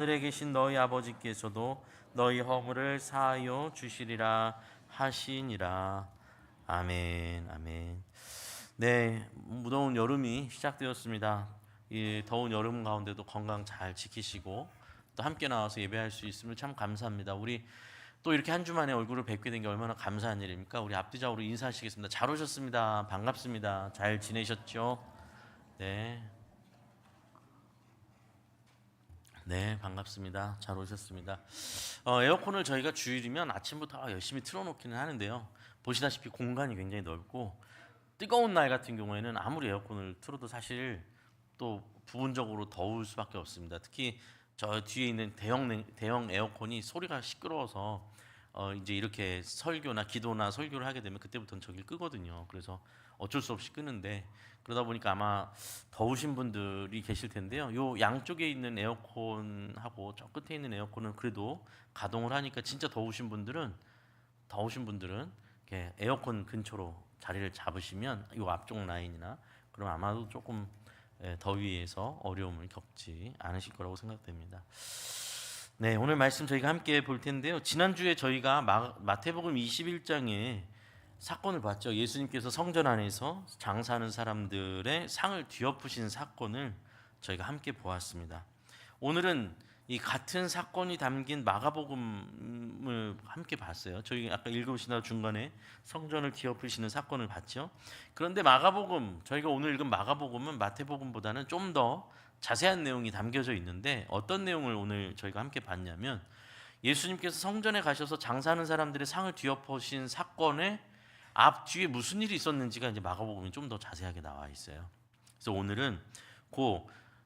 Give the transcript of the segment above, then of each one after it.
하늘에 계신 너희 아버지께서도 너희 허물을 사하여 주시리라 하시니라. 아멘. 아멘. 네, 무더운 여름이 시작되었습니다. 이 더운 여름 가운데도 건강 잘 지키시고 또 함께 나와서 예배할 수 있음을 참 감사합니다. 우리 또 이렇게 한 주 만에 얼굴을 뵙게 된 게 얼마나 감사한 일입니까? 우리 앞뒤적으로 인사하시겠습니다. 잘 오셨습니다. 반갑습니다. 잘 지내셨죠? 네. 네, 반갑습니다. 잘 오셨습니다. 에어컨을 저희가 주일이면 아침부터 열심히 틀어놓기는 하는데요. 보시다시피 공간이 굉장히 넓고 뜨거운 날 같은 경우에는 아무리 에어컨을 틀어도 사실 또 부분적으로 더울 수밖에 없습니다. 특히 저 뒤에 있는 대형 에어컨이 소리가 시끄러워서 이제 이렇게 설교나 기도나 설교를 하게 되면 그때부터는 저길 끄거든요. 그래서 어쩔 수 없이 끄는데 그러다 보니까 아마 더우신 분들이 계실 텐데요. 요 양쪽에 있는 에어컨하고 저 끝에 있는 에어컨은 그래도 가동을 하니까 진짜 더우신 분들은 이렇게 에어컨 근처로 자리를 잡으시면 요 앞쪽 라인이나 그럼 아마도 조금 더위에서 어려움을 겪지 않으실 거라고 생각됩니다. 네, 오늘 말씀 저희가 함께 볼 텐데요. 지난주에 저희가 마태복음 21장에 사건을 봤죠. 예수님께서 성전 안에서 장사하는 사람들의 상을 뒤엎으신 사건을 저희가 함께 보았습니다. 오늘은 이 같은 사건이 담긴 마가복음을 함께 봤어요. 저희 아까 읽으시다 중간에 성전을 뒤엎으시는 사건을 봤죠. 그런데 저희가 오늘 읽은 마가복음은 마태복음보다는 좀 더 자세한 내용이 담겨져 있는데 어떤 내용을 오늘 저희가 함께 봤냐면 예수님께서 성전에 가셔서 장사하는 사람들의 상을 뒤엎으신 사건의 앞뒤에 무슨 일이 있었는지가 이제 마가복음이 좀 더 자세하게 나와 있어요. 그래서 오늘은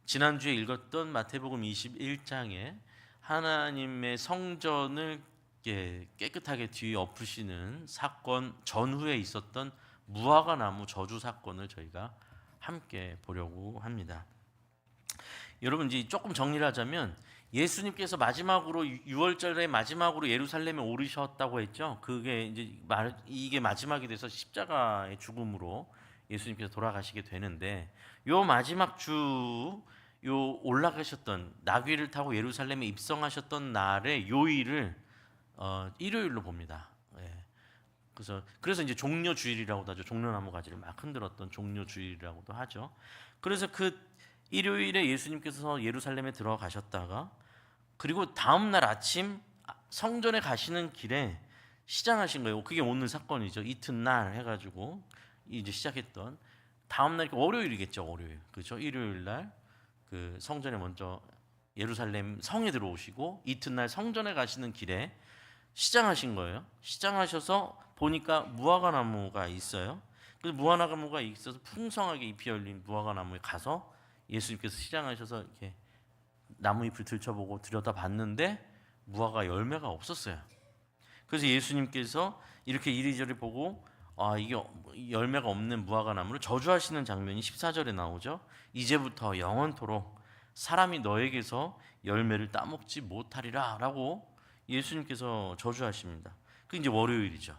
지난주에 읽었던 마태복음 21장에 하나님의 성전을 깨끗하게 뒤엎으시는 사건 전후에 있었던 무화과 나무 저주 사건을 저희가 함께 보려고 합니다. 여러분 이제 조금 정리를 하자면 예수님께서 마지막으로 6월절에 마지막으로 예루살렘에 오르셨다고 했죠. 이게 마지막이 돼서 십자가의 죽음으로 예수님께서 돌아가시게 되는데 요 마지막 주 올라가셨던 나귀를 타고 예루살렘에 입성하셨던 날의 요일을 일요일로 봅니다. 예. 그래서 이제 종려 주일이라고도 하죠. 종려나무 가지를 막 흔들었던 종려 주일이라고도 하죠. 그래서 그 일요일에 예수님께서 예루살렘에 들어가셨다가 그리고 다음 날 아침 성전에 가시는 길에 시장하신 거예요. 그게 오늘 사건이죠. 이튿날 해가지고 이제 시작했던 다음 날 월요일이겠죠. 월요일 그렇죠. 일요일 날 그 성전에 먼저 예루살렘 성에 들어오시고 이튿날 성전에 가시는 길에 시장하신 거예요. 시장하셔서 보니까 무화과 나무가 있어요. 그래서 무화과 나무가 있어서 풍성하게 잎이 열린 무화과 나무에 가서 예수님께서 시장하셔서 이렇게 나무잎을 들춰보고 들여다봤는데 무화과 열매가 없었어요. 그래서 예수님께서 이렇게 이리저리 보고 이게 열매가 없는 무화과 나무를 저주하시는 장면이 14절에 나오죠. 이제부터 영원토록 사람이 너에게서 열매를 따먹지 못하리라 라고 예수님께서 저주하십니다. 그게 이제 월요일이죠.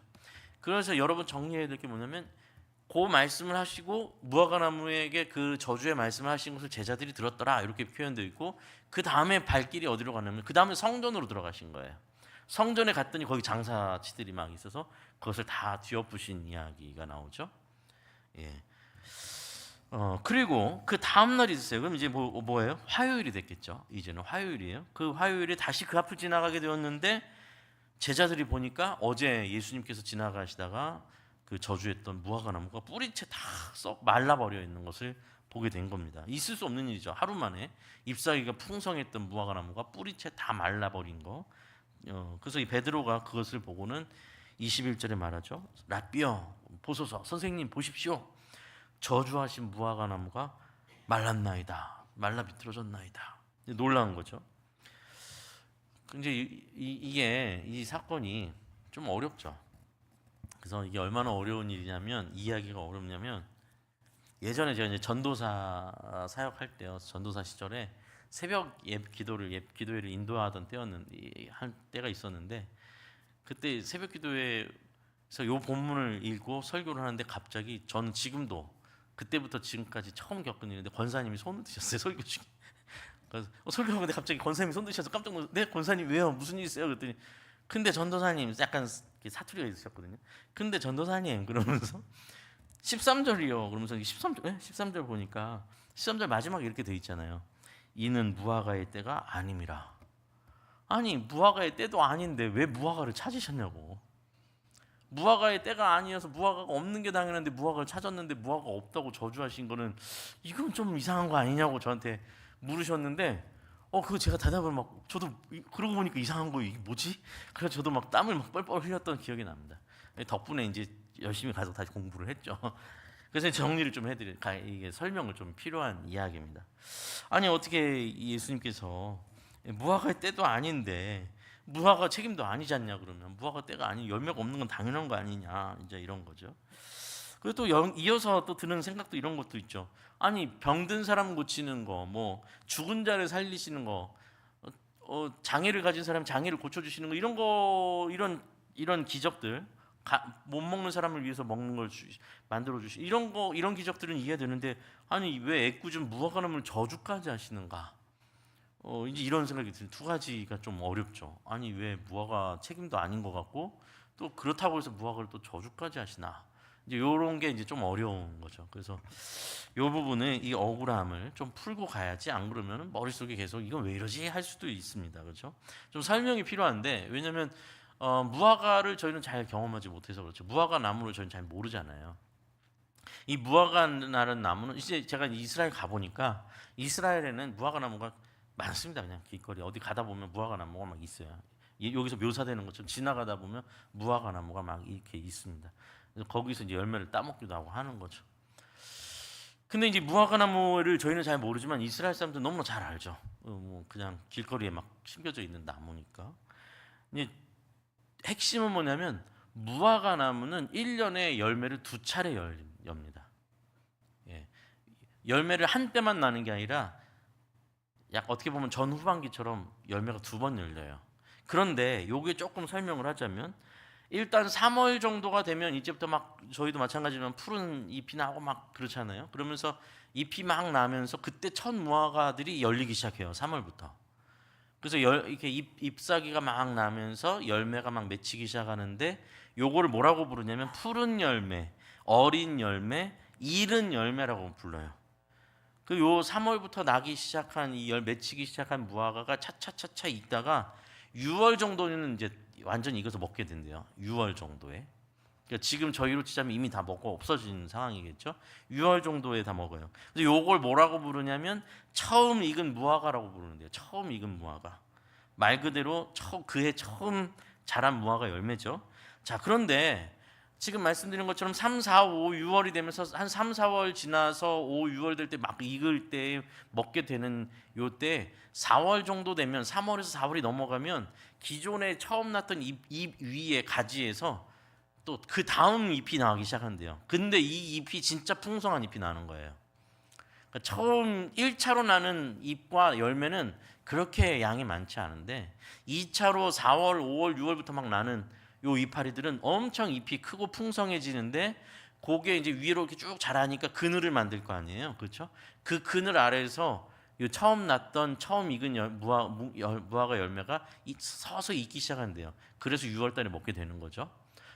그래서 여러분 정리해야 될 게 뭐냐면 그 말씀을 하시고 무화과 나무에게 그 저주의 말씀을 하신 것을 제자들이 들었더라 이렇게 표현되어 있고 그 다음에 발길이 어디로 가냐면 그 다음에 성전으로 들어가신 거예요. 성전에 갔더니 거기 장사치들이 막 있어서 그것을 다 뒤엎으신 이야기가 나오죠. 예. 그리고 그 다음 날이 있어요. 그럼 이제 뭐예요? 화요일이 됐겠죠. 이제는 화요일이에요. 그 화요일에 다시 그 앞을 지나가게 되었는데 제자들이 보니까 어제 예수님께서 지나가시다가 그 저주했던 무화과 나무가 뿌리채 다 썩 말라버려 있는 것을 보게 된 겁니다. 있을 수 없는 일이죠. 하루 만에 잎사귀가 풍성했던 무화과 나무가 뿌리채 다 말라버린 거. 그래서 이 베드로가 그것을 보고는 21절에 말하죠. 라삐어 보소서, 선생님 보십시오. 저주하신 무화과 나무가 말랐나이다. 말라 비틀어졌나이다. 놀라운 거죠. 근데 이 사건이 좀 어렵죠. 그래서 이게 얼마나 어려운 일이냐면 이해하기가 어렵냐면 예전에 제가 이제 전도사 사역할 때요. 전도사 시절에 새벽 기도회를 인도하던 할 때가 있었는데 그때 새벽 기도회에서 요 본문을 읽고 설교를 하는데 갑자기 저는 지금도 그때부터 지금까지 처음 겪은 일인데 권사님이 손을 드셨어요. 설교 중에. 그래서 설교하는데 갑자기 권사님이 손 드셔서 깜짝 놀라서 네 권사님 왜요? 무슨 일 있어요? 그랬더니 근데 전도사님 약간 사투리가 있으셨거든요. 근데 전도사님 그러면서 13절이요. 그러면서 13절, 13절 보니까 13절 마지막에 이렇게 돼 있잖아요. 이는 무화과의 때가 아님이라. 아니 무화과의 때도 아닌데 왜 무화과를 찾으셨냐고. 무화과의 때가 아니어서 무화과가 없는 게 당연한데 무화과를 찾았는데 무화과가 없다고 저주하신 거는 이건 좀 이상한 거 아니냐고 저한테 물으셨는데 그거 제가 대답을 막 저도 그러고 보니까 이상한 거 이게 뭐지? 그래서 저도 막 땀을 막 뻘뻘 흘렸던 기억이 납니다. 덕분에 이제 열심히 가서 다시 공부를 했죠. 그래서 정리를 좀 해드릴 이게 설명을 좀 필요한 이야기입니다. 아니 어떻게 예수님께서 무화과의 때도 아닌데 무화과 책임도 아니지 않냐 그러면 무화과 때가 아닌 열매가 없는 건 당연한 거 아니냐 이제 이런 거죠. 그리고 또 이어서 또 드는 생각도 이런 것도 있죠. 아니 병든 사람 고치는 거, 뭐 죽은 자를 살리시는 거, 장애를 가진 사람 장애를 고쳐주시는 거 이런 기적들 못 먹는 사람을 위해서 먹는 걸 만들어 주시 이런 기적들은 이해되는데 아니 왜 애꿎은 무화과나무를 저주까지 하시는가? 이제 이런 생각이 드는 두 가지가 좀 어렵죠. 아니 왜 무화과 책임도 아닌 것 같고 또 그렇다고 해서 무화과를 또 저주까지 하시나? 이제 이런 게 이제 좀 어려운 거죠. 그래서 이 부분은 이 억울함을 좀 풀고 가야지 안 그러면 머릿속에 계속 이건 왜 이러지 할 수도 있습니다. 그렇죠? 좀 설명이 필요한데 왜냐하면 무화과를 저희는 잘 경험하지 못해서 그렇죠. 무화과 나무를 저희는 잘 모르잖아요. 이 무화과라는 나무는 이제 제가 이스라엘 가보니까 이스라엘에는 무화과 나무가 많습니다. 그냥 길거리 어디 가다 보면 무화과 나무가 막 있어요. 여기서 묘사되는 것처럼 지나가다 보면 무화과 나무가 막 이렇게 있습니다. 그래서 거기서 이제 열매를 따먹기도 하고 하는 거죠. 근데 이제 무화과 나무를 저희는 잘 모르지만 이스라엘 사람들은 너무나 잘 알죠. 뭐 그냥 길거리에 막 심겨져 있는 나무니까. 이제 핵심은 뭐냐면 무화과 나무는 1년에 열매를 2차례 엽니다. 예. 열매를 한 때만 나는 게 아니라 약 어떻게 보면 전후반기처럼 열매가 2번 열려요. 그런데 요게 조금 설명을 하자면 일단 3월 정도가 되면 이제부터 막 저희도 마찬가지지만 푸른 잎이 나고 막 그렇잖아요. 그러면서 잎이 막 나면서 그때 첫 무화과들이 열리기 시작해요. 3월부터. 그래서 이렇게 잎사귀가 막 나면서 열매가 막 맺히기 시작하는데 요거를 뭐라고 부르냐면 푸른 열매, 어린 열매, 이른 열매라고 불러요. 그 요 3월부터 나기 시작한 이 맺히기 시작한 무화과가 차차차차 있다가 6월 정도는 이제 완전히 익어서 먹게 된대요. 6월 정도에. 그러니까 지금 저희로 치자면 이미 다 먹고 없어진 상황이겠죠. 6월 정도에 다 먹어요. 그래서 요걸 뭐라고 부르냐면 처음 익은 무화과라고 부르는데요. 처음 익은 무화과. 말 그대로 그해 처음 자란 무화과 열매죠. 자, 그런데 지금 말씀드린 것처럼 3, 4, 5, 6월이 되면서 한 3, 4월 지나서 5, 6월 될 때 막 익을 때 먹게 되는 요때 4월 정도 되면 3월에서 4월이 넘어가면 기존에 처음 났던 잎 위에 가지에서 또 그 다음 잎이 나기 시작한대요. 근데 이 잎이 진짜 풍성한 잎이 나는 거예요. 그러니까 처음 1차로 나는 잎과 열매는 그렇게 양이 많지 않은데 2차로 4월, 5월, 6월부터 막 나는 요 이파리들은 엄청 잎이 크고 풍성해지는데 그게 이제 위로 이렇게 쭉 자라니까 그늘을 만들 거 아니에요, 그렇죠? 그 그늘 아래에서 요 처음 났던 처음 익은 무화과 열매가 서서히 익기 시작한대요. 그래서 6월달에 먹게 되는 거죠.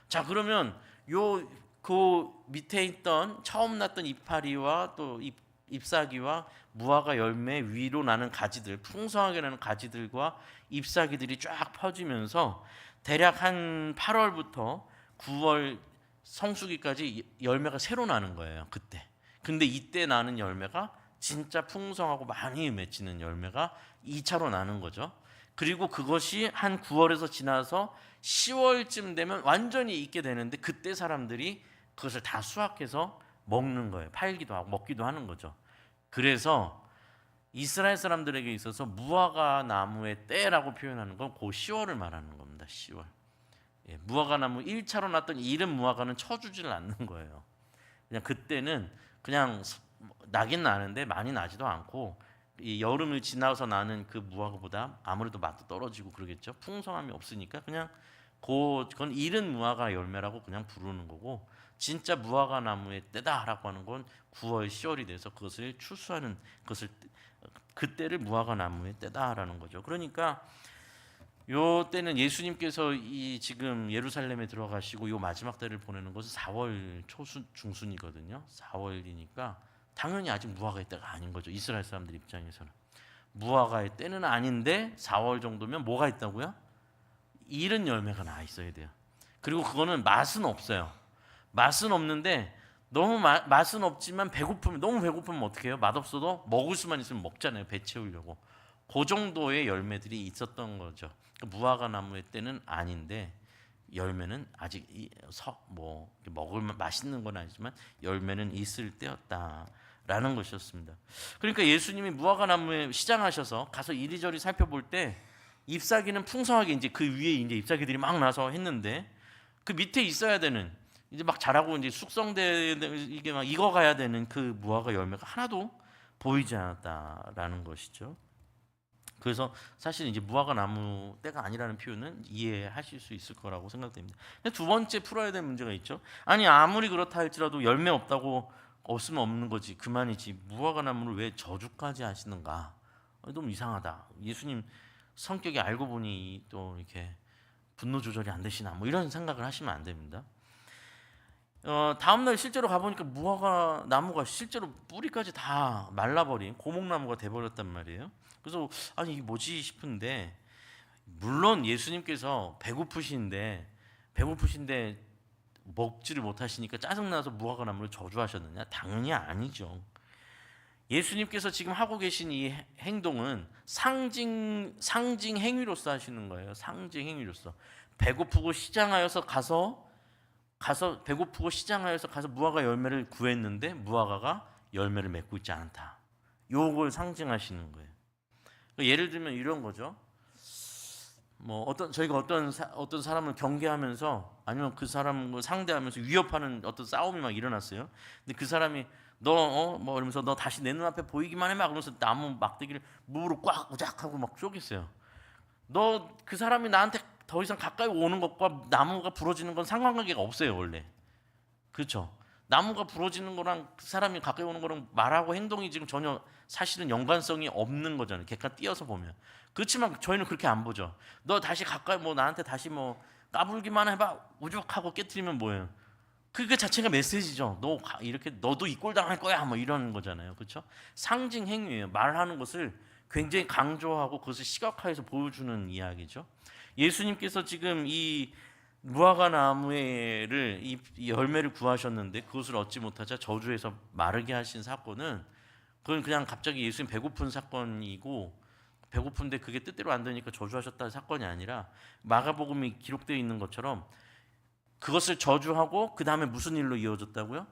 자, 그러면 요 그 밑에 있던 처음 났던 이파리와 또 잎사귀와 무화과 열매 위로 나는 가지들, 풍성하게 나는 가지들과 잎사귀들이 쫙 퍼지면서 대략 한 8월부터 9월 성수기까지 열매가 새로 나는 거예요. 그때. 근데 이때 나는 열매가 진짜 풍성하고 많이 맺히는 열매가 2차로 나는 거죠. 그리고 그것이 한 9월에서 지나서 10월쯤 되면 완전히 익게 되는데 그때 사람들이 그것을 다 수확해서 먹는 거예요. 팔기도 하고 먹기도 하는 거죠. 그래서 이스라엘 사람들에게 있어서 무화과 나무의 때라고 표현하는 건 그 10월을 말하는 겁니다. 10월. 예, 무화과 나무 1차로 났던 이른 무화과는 쳐주지를 않는 거예요. 그냥 그때는 그냥 나긴 나는데 많이 나지도 않고 이 여름을 지나서 나는 그 무화과보다 아무래도 맛도 떨어지고 그러겠죠. 풍성함이 없으니까 그냥 그건 이른 무화과 열매라고 그냥 부르는 거고 진짜 무화과 나무의 때다라고 하는 건 9월, 10월이 돼서 그것을 추수하는 그 때를 무화과 나무의 때다라는 거죠. 그러니까 요 때는 예수님께서 이 지금 예루살렘에 들어가시고 요 마지막 때를 보내는 것은 4월 초순 중순이거든요. 4월이니까 당연히 아직 무화과의 때가 아닌 거죠. 이스라엘 사람들 입장에서는 무화과의 때는 아닌데 4월 정도면 뭐가 있다고요? 이른 열매가 나 있어야 돼요. 그리고 그거는 맛은 없어요. 맛은 없는데 너무 맛은 없지만 배고프면 너무 배고프면 어떻게 해요? 맛없어도 먹을 수만 있으면 먹잖아요. 배 채우려고. 그 정도의 열매들이 있었던 거죠. 무화과 나무의 때는 아닌데 열매는 아직 뭐 먹을 맛있는 건 아니지만 열매는 있을 때였다라는 것이었습니다. 그러니까 예수님이 무화과 나무에 시장하셔서 가서 이리저리 살펴볼 때 잎사귀는 풍성하게 이제 그 위에 이제 잎사귀들이 막 나서 했는데 그 밑에 있어야 되는 이제 막 자라고 이제 숙성돼 이게 막 익어가야 되는 그 무화과 열매가 하나도 보이지 않았다라는 것이죠. 그래서 사실 이제 무화과 나무 때가 아니라는 표현은 이해하실 수 있을 거라고 생각됩니다. 두 번째 풀어야 될 문제가 있죠. 아니 아무리 그렇다 할지라도 열매 없다고 없으면 없는 거지 그만이지 무화과 나무를 왜 저주까지 하시는가? 너무 이상하다. 예수님 성격이 알고 보니 또 이렇게 분노 조절이 안 되시나 뭐 이런 생각을 하시면 안 됩니다. 다음날 실제로 가보니까 무화과 나무가 실제로 뿌리까지 다 말라버린 고목나무가 돼버렸단 말이에요. 그래서 아니 이게 뭐지 싶은데 물론 예수님께서 배고프신데 먹지를 못하시니까 짜증나서 무화과 나무를 저주하셨느냐? 당연히 아니죠. 예수님께서 지금 하고 계신 이 행동은 상징 행위로서 하시는 거예요. 상징 행위로서 배고프고 시장하여서 가서 무화과 열매를 구했는데 무화과가 열매를 맺고 있지 않다. 요걸 상징하시는 거예요. 예를 들면 이런 거죠. 뭐 저희가 어떤 사람을 경계하면서 아니면 그 사람을 상대하면서 위협하는 어떤 싸움이 막 일어났어요. 근데 그 사람이 뭐 이러면서 너 다시 내 눈앞에 보이기만 해 막 그러면서 나무 막대기를 무로 꽉 우작하고 막 쪼갰어요. 너 그 사람이 나한테 더 이상 가까이 오는 것과 나무가 부러지는 건 상관관계가 없어요 원래. 그렇죠? 나무가 부러지는 거랑 그 사람이 가까이 오는 거랑 말하고 행동이 지금 전혀 사실은 연관성이 없는 거잖아요. 객관 띄어서 보면. 그렇지만 저희는 그렇게 안 보죠. 너 다시 가까이 뭐 나한테 다시 뭐 까불기만 해봐 우죽하고 깨트리면 뭐예요? 그게 자체가 메시지죠. 너 이렇게 너도 이 꼴 당할 거야 뭐 이런 거잖아요. 그렇죠? 상징 행위예요. 말하는 것을 굉장히 강조하고 그것을 시각화해서 보여주는 이야기죠. 예수님께서 지금 이 무화과 나무를 이 열매를 구하셨는데 그것을 얻지 못하자 저주해서 마르게 하신 사건은 그건 그냥 갑자기 예수님 배고픈 사건이고 배고픈데 그게 뜻대로 안 되니까 저주하셨다는 사건이 아니라 마가복음이 기록되어 있는 것처럼 그것을 저주하고 그 다음에 무슨 일로 이어졌다고요?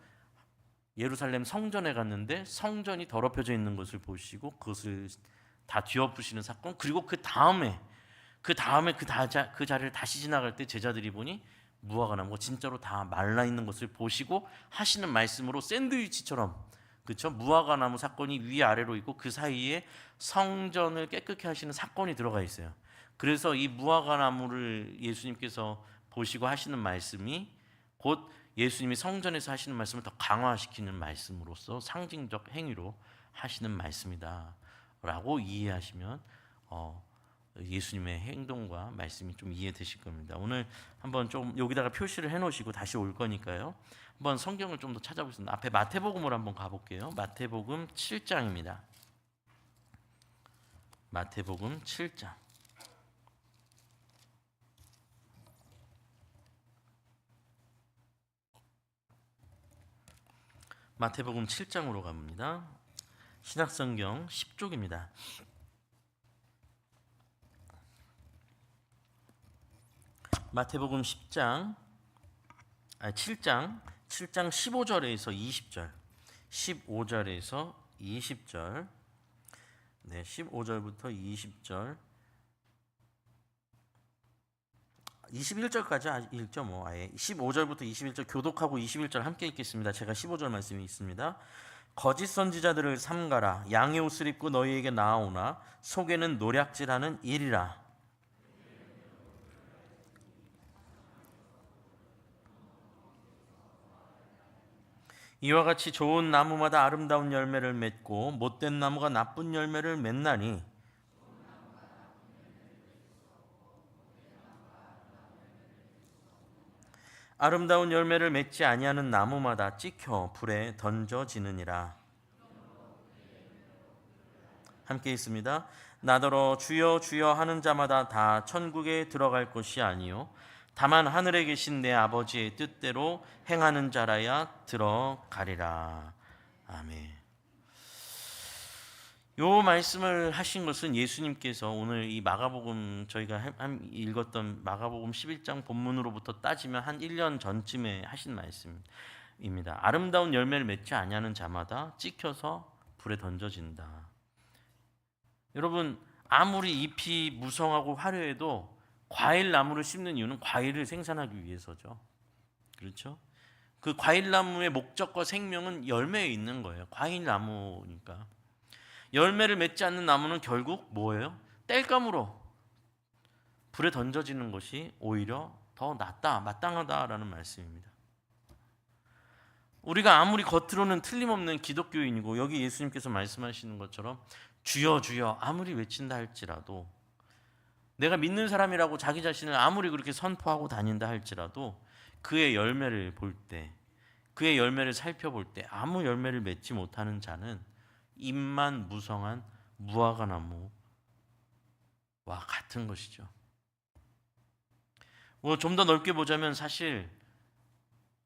예루살렘 성전에 갔는데 성전이 더럽혀져 있는 것을 보시고 그것을 다 뒤엎으시는 사건 그리고 그 다음에 그 자리를 다시 지나갈 때 제자들이 보니 무화과 나무가 진짜로 다 말라 있는 것을 보시고 하시는 말씀으로 샌드위치처럼 그렇죠? 무화과 나무 사건이 위아래로 있고 그 사이에 성전을 깨끗게 하시는 사건이 들어가 있어요. 그래서 이 무화과 나무를 예수님께서 보시고 하시는 말씀이 곧 예수님이 성전에서 하시는 말씀을 더 강화시키는 말씀으로서 상징적 행위로 하시는 말씀이다라고 이해하시면 예수님의 행동과 말씀이 좀 이해되실 겁니다. 오늘 한번 좀 여기다가 표시를 해놓으시고 다시 올 거니까요. 한번 성경을 좀 더 찾아보겠습니다. 앞에 마태복음으로 한번 가볼게요. 마태복음 7장입니다. 마태복음 7장. 마태복음 7장으로 갑니다. 신약성경 10쪽입니다. 마태복음 7장 15절에서 20절 15절에서 20절 네, 15절부터 20절 21절까지 읽죠. 뭐 아예 15절부터 21절 교독하고 21절 함께 읽겠습니다. 제가 15절 말씀이 있습니다. 거짓 선지자들을 삼가라. 양의 옷을 입고 너희에게 나아오나 속에는 노략질하는 일이라. 이와 같이 좋은 나무마다 아름다운 열매를 맺고 못된 나무가 나쁜 열매를 맺나니 아름다운 열매를 맺지 아니하는 나무마다 찍혀 불에 던져지느니라. 함께 있습니다. 나더러 주여 주여 하는 자마다 다 천국에 들어갈 것이 아니요 다만 하늘에 계신 내 아버지의 뜻대로 행하는 자라야 들어가리라. 아멘. 요 말씀을 하신 것은 예수님께서 오늘 이 마가복음 저희가 읽었던 마가복음 11장 본문으로부터 따지면 한 1년 전쯤에 하신 말씀입니다. 아름다운 열매를 맺지 아니하는 자마다 찍혀서 불에 던져진다. 여러분, 아무리 잎이 무성하고 화려해도 과일 나무를 심는 이유는 과일을 생산하기 위해서죠. 그렇죠? 그 과일 나무의 목적과 생명은 열매에 있는 거예요. 과일 나무니까. 열매를 맺지 않는 나무는 결국 뭐예요? 땔감으로 불에 던져지는 것이 오히려 더 낫다, 마땅하다라는 말씀입니다. 우리가 아무리 겉으로는 틀림없는 기독교인이고 여기 예수님께서 말씀하시는 것처럼 주여 주여 아무리 외친다 할지라도 내가 믿는 사람이라고 자기 자신을 아무리 그렇게 선포하고 다닌다 할지라도 그의 열매를 볼 때, 그의 열매를 살펴볼 때 아무 열매를 맺지 못하는 자는 잎만 무성한 무화과 나무와 같은 것이죠. 좀 더 넓게 보자면 사실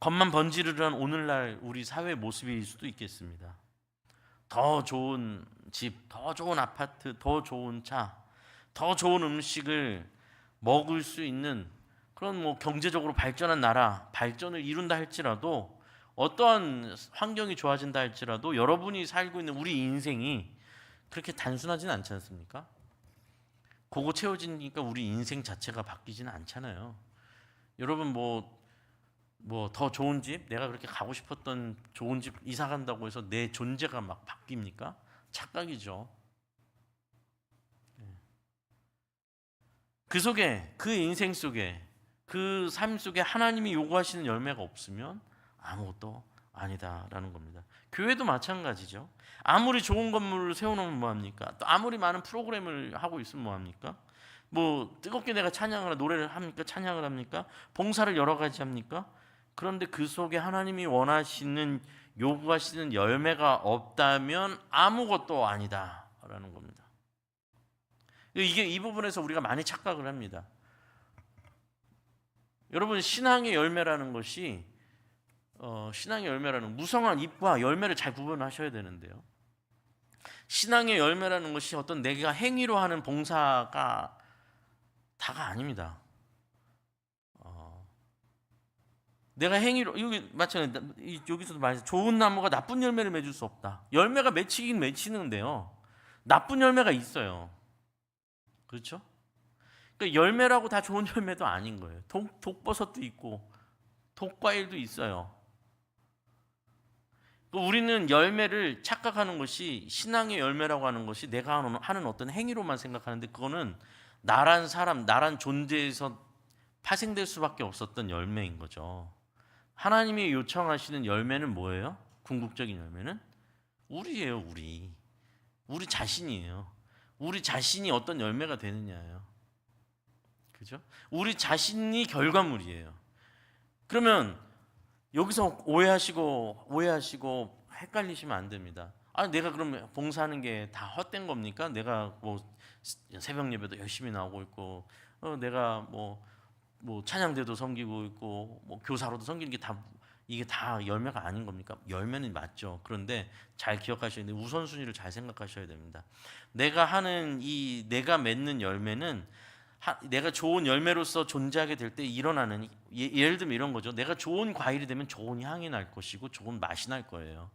겉만 번지르르한 오늘날 우리 사회 모습일 수도 있겠습니다. 더 좋은 집, 더 좋은 아파트, 더 좋은 차, 더 좋은 음식을 먹을 수 있는 그런 경제적으로 발전한 나라, 발전을 이룬다 할지라도 어떠한 환경이 좋아진다 할지라도 여러분이 살고 있는 우리 인생이 그렇게 단순하진 않지 않습니까? 그거 채워지니까 우리 인생 자체가 바뀌지는 않잖아요. 여러분 더 좋은 집, 내가 그렇게 가고 싶었던 좋은 집 이사 간다고 해서 내 존재가 막 바뀝니까? 착각이죠. 그 속에, 그 인생 속에, 그 삶 속에 하나님이 요구하시는 열매가 없으면 아무것도 아니다라는 겁니다. 교회도 마찬가지죠. 아무리 좋은 건물을 세워놓으면 뭐합니까? 또 아무리 많은 프로그램을 하고 있으면 뭐합니까? 뜨겁게 내가 찬양을 노래를 합니까? 찬양을 합니까? 봉사를 여러 가지 합니까? 그런데 그 속에 하나님이 원하시는 요구하시는 열매가 없다면 아무것도 아니다라는 겁니다. 이 부분에서 우리가 많이 착각을 합니다. 여러분 신앙의 열매라는 것이 신앙의 열매라는 무성한 잎과 열매를 잘 구분하셔야 되는데요. 신앙의 열매라는 것이 어떤 내가 행위로 하는 봉사가 다가 아닙니다. 내가 행위로 여기 마찬가지 여기서도 말해서 좋은 나무가 나쁜 열매를 맺을 수 없다. 열매가 맺히긴 맺히는데요. 나쁜 열매가 있어요. 그렇죠? 그러니까 열매라고 다 좋은 열매도 아닌 거예요. 독버섯도 있고 독과일도 있어요. 우리는 열매를 착각하는 것이 신앙의 열매라고 하는 것이 내가 하는 어떤 행위로만 생각하는데 그거는 나란 사람, 나란 존재에서 파생될 수밖에 없었던 열매인 거죠. 하나님이 요청하시는 열매는 뭐예요? 궁극적인 열매는 우리예요. 우리 자신이에요. 우리 자신이 어떤 열매가 되느냐예요. 그죠? 우리 자신이 결과물이에요. 그러면 여기서 오해하시고 헷갈리시면 안 됩니다. 내가 그러면 봉사하는 게 다 헛된 겁니까? 내가 새벽 예배도 열심히 나오고 있고 내가 찬양대도 섬기고 있고 교사로도 섬기는 게 이게 다 열매가 아닌 겁니까? 열매는 맞죠. 그런데 잘 기억하셔야 돼요. 우선순위를 잘 생각하셔야 됩니다. 내가 맺는 열매는 내가 좋은 열매로서 존재하게 될 때 일어나는 예를 들면 이런 거죠. 내가 좋은 과일이 되면 좋은 향이 날 것이고 좋은 맛이 날 거예요.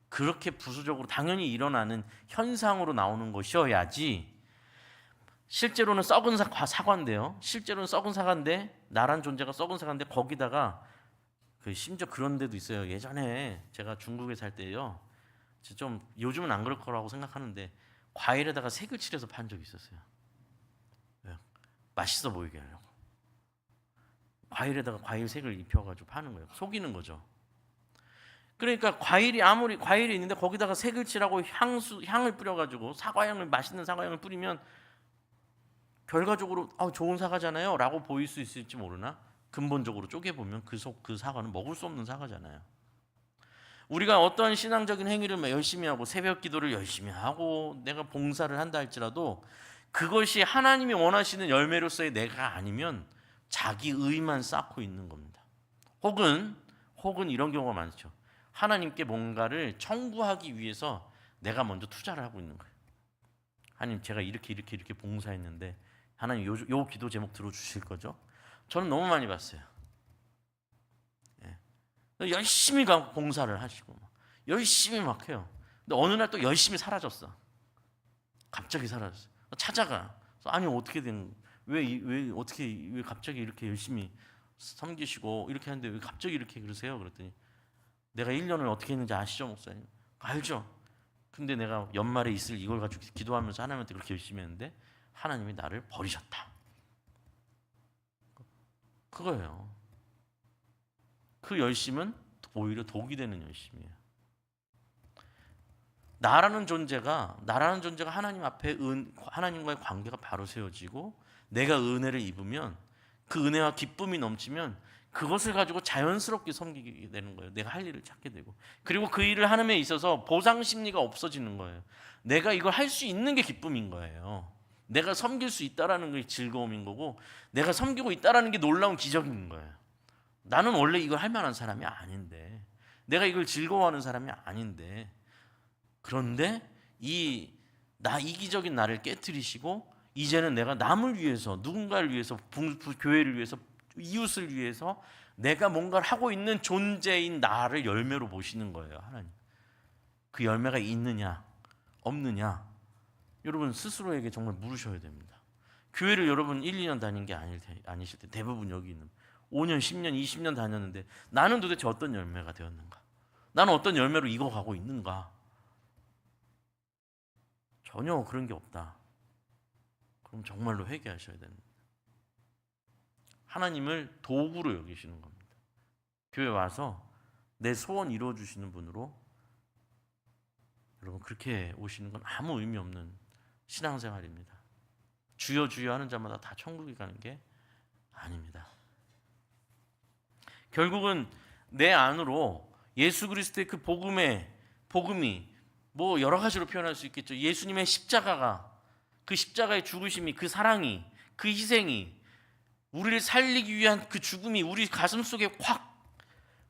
그렇게 부수적으로 당연히 일어나는 현상으로 나오는 것이어야지. 실제로는 썩은 사과인데요. 실제로는 썩은 사과인데 나란 존재가 썩은 사과인데 거기다가 심지어 그런 데도 있어요. 예전에 제가 중국에 살 때요. 좀 요즘은 안 그럴 거라고 생각하는데 과일에다가 색을 칠해서 판 적이 있었어요. 맛있어 보이게 하려고. 과일에다가 과일 색을 입혀가지고 파는 거예요. 속이는 거죠. 그러니까 아무리 과일이 있는데 거기다가 색을 칠하고 향을 뿌려가지고 맛있는 사과향을 뿌리면 결과적으로 좋은 사과잖아요 라고 보일 수 있을지 모르나 근본적으로 쪼개보면 그 사과는 먹을 수 없는 사과잖아요. 우리가 어떤 신앙적인 행위를 열심히 하고 새벽 기도를 열심히 하고 내가 봉사를 한다 할지라도 그것이 하나님이 원하시는 열매로서의 내가 아니면 자기 의만 쌓고 있는 겁니다. 혹은 이런 경우가 많죠. 하나님께 뭔가를 청구하기 위해서 내가 먼저 투자를 하고 있는 거예요. 하나님, 제가 이렇게 봉사했는데 하나님 요 기도 제목 들어주실 거죠? 저는 너무 많이 봤어요. 열심히 가고 봉사를 하시고 열심히 막 해요. 근데 어느 날 또 열심히 사라졌어. 갑자기 사라졌어. 찾아가. 아니 어떻게 왜 갑자기 이렇게 열심히 섬기시고 이렇게 하는데 왜 갑자기 이렇게 그러세요? 그랬더니 내가 1년을 어떻게 했는지 아시죠, 목사님? 알죠. 근데 내가 연말에 있을 이걸 가지고 기도하면서 하나님한테 그렇게 열심히 했는데 하나님이 나를 버리셨다. 그거예요. 그 열심은 오히려 독이 되는 열심이에요. 나라는 존재가 하나님 앞에 하나님과의 관계가 바로 세워지고 내가 은혜를 입으면 그 은혜와 기쁨이 넘치면 그것을 가지고 자연스럽게 섬기게 되는 거예요. 내가 할 일을 찾게 되고 그리고 그 일을 하는 데 있어서 보상 심리가 없어지는 거예요. 내가 이걸 할 수 있는 게 기쁨인 거예요. 내가 섬길 수 있다라는 게 즐거움인 거고 내가 섬기고 있다라는 게 놀라운 기적인 거예요. 나는 원래 이걸 할 만한 사람이 아닌데 내가 이걸 즐거워하는 사람이 아닌데 그런데 이기적인 나를 깨트리시고 이제는 내가 남을 위해서 누군가를 위해서 교회를 위해서 이웃을 위해서 내가 뭔가를 하고 있는 존재인 나를 열매로 보시는 거예요. 하나님. 그 열매가 있느냐 없느냐 여러분 스스로에게 정말 물으셔야 됩니다. 교회를 여러분 1, 2년 다닌 게 아니실 때 대부분 여기 있는 5년, 10년, 20년 다녔는데 나는 도대체 어떤 열매가 되었는가? 나는 어떤 열매로 익어가고 있는가? 전혀 그런 게 없다. 그럼 정말로 회개하셔야 됩니다. 하나님을 도구로 여기시는 겁니다. 교회 와서 내 소원 이루어주시는 분으로 여러분 그렇게 오시는 건 아무 의미 없는 신앙생활입니다. 주여 주여 하는 자마다 다 천국에 가는 게 아닙니다. 결국은 내 안으로 예수 그리스도의 그 복음이 뭐 여러 가지로 표현할 수 있겠죠. 예수님의 십자가가 그 십자가의 죽으심이 그 사랑이 그 희생이 우리를 살리기 위한 그 죽음이 우리 가슴 속에 확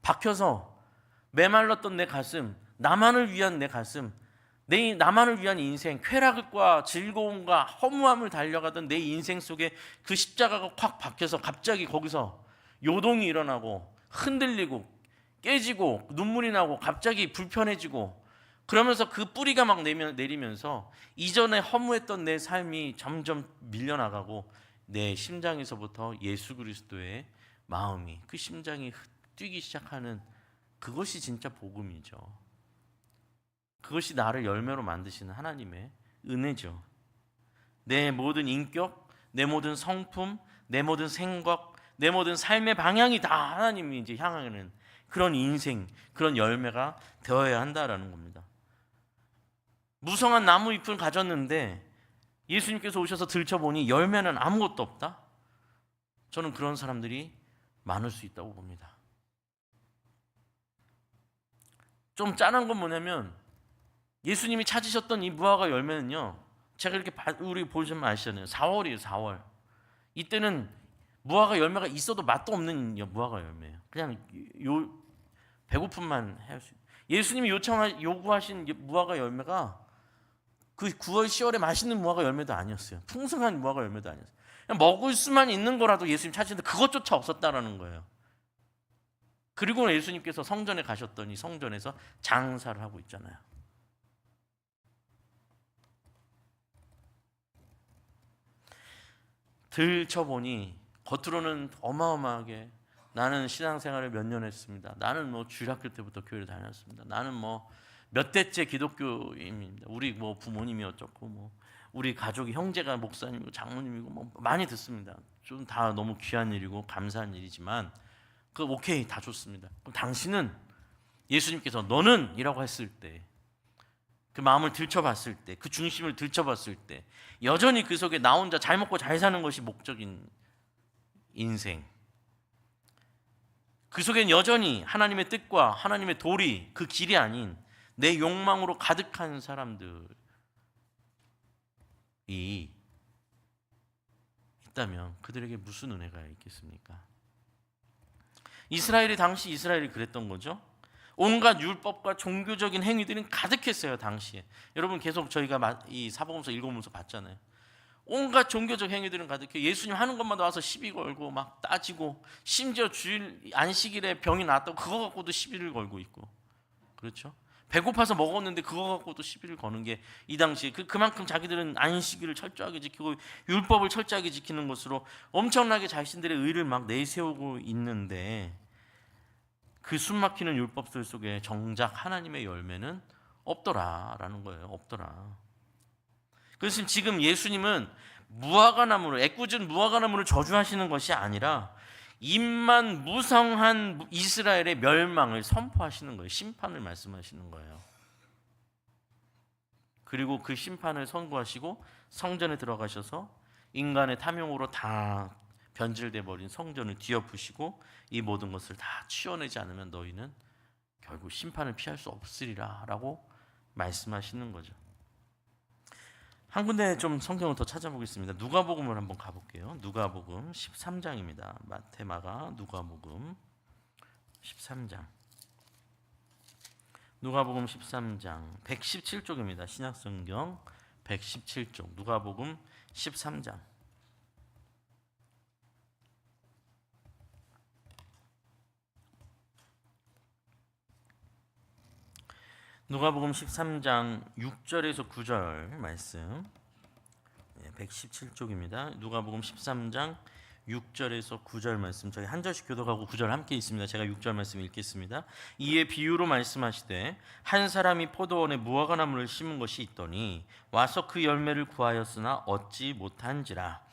박혀서 메말랐던 내 가슴, 나만을 위한 내 가슴, 나만을 위한 인생, 쾌락과 즐거움과 허무함을 달려가던 내 인생 속에 그 십자가가 확 박혀서 갑자기 거기서 요동이 일어나고 흔들리고 깨지고 눈물이 나고 갑자기 불편해지고 그러면서 그 뿌리가 막 내리면서 이전에 허무했던 내 삶이 점점 밀려나가고 내 심장에서부터 예수 그리스도의 마음이 그 심장이 뛰기 시작하는 그것이 진짜 복음이죠. 그것이 나를 열매로 만드시는 하나님의 은혜죠. 내 모든 인격, 내 모든 성품, 내 모든 생각, 내 모든 삶의 방향이 다 하나님이 이제 향하는 그런 인생, 그런 열매가 되어야 한다라는 겁니다. 무성한 나무 잎을 가졌는데 예수님께서 오셔서 들춰보니 열매는 아무것도 없다? 저는 그런 사람들이 많을 수 있다고 봅니다. 좀 짠한 건 뭐냐면 예수님이 찾으셨던 이 무화과 열매는요, 제가 이렇게 우리 보시면 아시잖아요. 4월이에요, 4월. 이때는 무화과 열매가 있어도 맛도 없는 무화과 열매예요. 그냥 배고픔만 할 수. 예수님이 요구하신 무화과 열매가 그 9월, 10월에 맛있는 무화과 열매도 아니었어요. 풍성한 무화과 열매도 아니었어요. 그냥 먹을 수만 있는 거라도 예수님 찾으셨는데 그것조차 없었다라는 거예요. 그리고 예수님께서 성전에 가셨더니 성전에서 장사를 하고 있잖아요. 들춰보니 겉으로는 어마어마하게 나는 신앙생활을 몇 년 했습니다. 나는 뭐 주일학교 때부터 교회를 다녔습니다. 나는 뭐 몇 대째 기독교인입니다. 우리 뭐 부모님이 어쩌고 뭐 우리 가족이 형제가 목사님이고 장로님이고 뭐 많이 듣습니다. 좀 다 너무 귀한 일이고 감사한 일이지만 그 오케이 다 좋습니다. 그럼 당신은 예수님께서 너는 이라고 했을 때, 그 마음을 들춰봤을 때, 그 중심을 들춰봤을 때 여전히 그 속에 나 혼자 잘 먹고 잘 사는 것이 목적인 인생, 그 속엔 여전히 하나님의 뜻과 하나님의 도리, 그 길이 아닌 내 욕망으로 가득한 사람들이 있다면 그들에게 무슨 은혜가 있겠습니까? 당시 이스라엘이 그랬던 거죠. 온갖 율법과 종교적인 행위들은 가득했어요. 당시에 여러분 계속 저희가 이 사복음서 읽어보면서 봤잖아요. 온갖 종교적 행위들은 가득해. 예수님 하는 것마다 와서 시비 걸고 막 따지고, 심지어 주일 안식일에 병이 났다고 그거 갖고도 시비를 걸고 있고, 그렇죠? 배고파서 먹었는데 그거 갖고도 시비를 거는 게 이 당시에 그만큼 자기들은 안식일을 철저하게 지키고 율법을 철저하게 지키는 것으로 엄청나게 자신들의 의를 막 내세우고 있는데, 그 숨막히는 율법들 속에 정작 하나님의 열매는 없더라라는 거예요. 없더라. 그래서 지금 예수님은 무화과나무를, 애꿎은 무화과나무를 저주하시는 것이 아니라 입만 무성한 이스라엘의 멸망을 선포하시는 거예요. 심판을 말씀하시는 거예요. 그리고 그 심판을 선고하시고 성전에 들어가셔서 인간의 탐욕으로 다 변질돼 버린 성전을 뒤엎으시고 이 모든 것을 다 치워내지 않으면 너희는 결국 심판을 피할 수 없으리라 라고 말씀하시는 거죠. 한 군데 좀 성경을 더 찾아보겠습니다. 누가복음을 한번 가볼게요. 누가복음 13장입니다. 마태, 마가, 누가복음 13장. 누가복음 13장 117쪽입니다. 신약성경 117쪽. 누가복음 13장. 누가복음 13장 6절에서 9절 말씀. 117쪽입니다. 누가복음 13장 6절에서 9절 말씀. 저희 한 절씩 교독하고 9절 함께 있습니다. 제가 6절 말씀 읽겠습니다. 이에 비유로 말씀하시되 한 사람이 포도원에 무화과나무를 심은 것이 있더니 와서 그 열매를 구하였으나 얻지 못한지라.